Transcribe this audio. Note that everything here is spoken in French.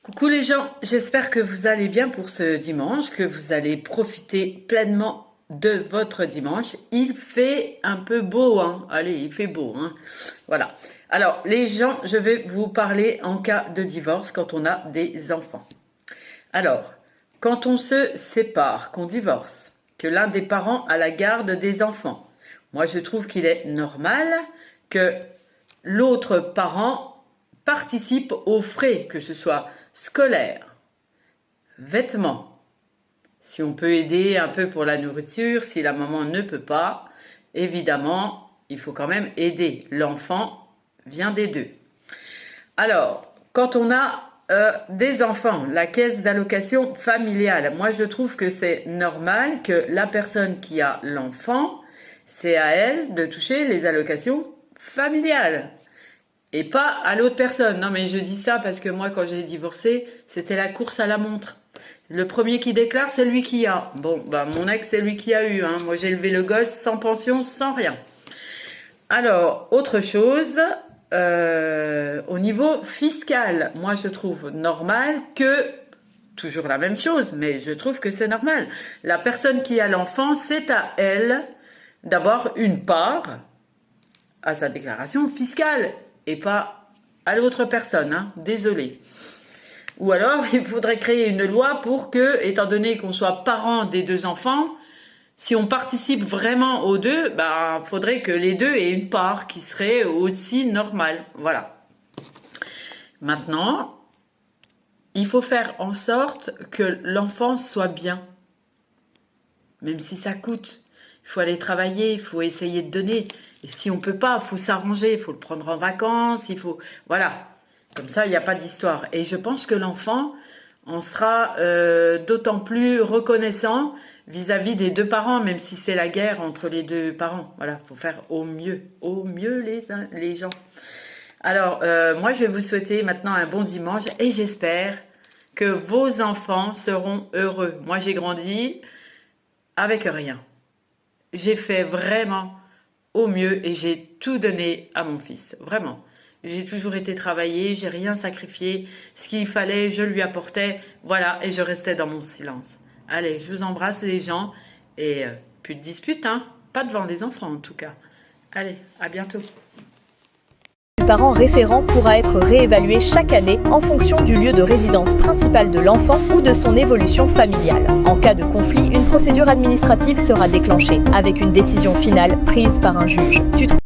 Coucou les gens, j'espère que vous allez bien pour ce dimanche, que vous allez profiter pleinement de votre dimanche. Il fait un peu beau, hein. Allez, il fait beau, hein. Voilà. Alors, les gens, je vais vous parler en cas de divorce quand on a des enfants. Alors, quand on se sépare, qu'on divorce, que l'un des parents a la garde des enfants, moi je trouve qu'il est normal que l'autre parent participe aux frais, que ce soit scolaire, vêtements, si on peut aider un peu pour la nourriture, si la maman ne peut pas, évidemment, il faut quand même aider. L'enfant vient des deux. Alors, quand on a des enfants, la caisse d'allocation familiale, moi je trouve que c'est normal que la personne qui a l'enfant, c'est à elle de toucher les allocations familiales. Et pas à l'autre personne. Non, mais je dis ça parce que moi, quand j'ai divorcé, c'était la course à la montre. Le premier qui déclare, c'est lui qui a. Bon, bah, mon ex, c'est lui qui a eu. Hein. Moi, j'ai élevé le gosse sans pension, sans rien. Alors, autre chose, au niveau fiscal, moi, je trouve normal que, toujours la même chose, mais je trouve que c'est normal. La personne qui a l'enfant, c'est à elle d'avoir une part à sa déclaration fiscale. Et pas à l'autre personne, hein, désolé. Ou alors, il faudrait créer une loi pour que, étant donné qu'on soit parents des deux enfants, si on participe vraiment aux deux, bah, faudrait que les deux aient une part qui serait aussi normale. Voilà. Maintenant, il faut faire en sorte que l'enfant soit bien. Même si ça coûte. Il faut aller travailler, il faut essayer de donner. Et si on peut pas, il faut s'arranger, il faut le prendre en vacances, il faut... Voilà. Comme ça, il n'y a pas d'histoire. Et je pense que l'enfant en sera d'autant plus reconnaissant vis-à-vis des deux parents, même si c'est la guerre entre les deux parents. Voilà, il faut faire au mieux les gens. Alors, moi, je vais vous souhaiter maintenant un bon dimanche et j'espère que vos enfants seront heureux. Moi, j'ai grandi avec rien. J'ai fait vraiment au mieux et j'ai tout donné à mon fils, vraiment. J'ai toujours été travailler, j'ai rien sacrifié. Ce qu'il fallait, je lui apportais, voilà, et je restais dans mon silence. Allez, je vous embrasse les gens et plus de disputes, hein, pas devant les enfants en tout cas. Allez, à bientôt. Le parent référent pourra être réévalué chaque année en fonction du lieu de résidence principal de l'enfant ou de son évolution familiale. En cas de conflit, une procédure administrative sera déclenchée avec une décision finale prise par un juge.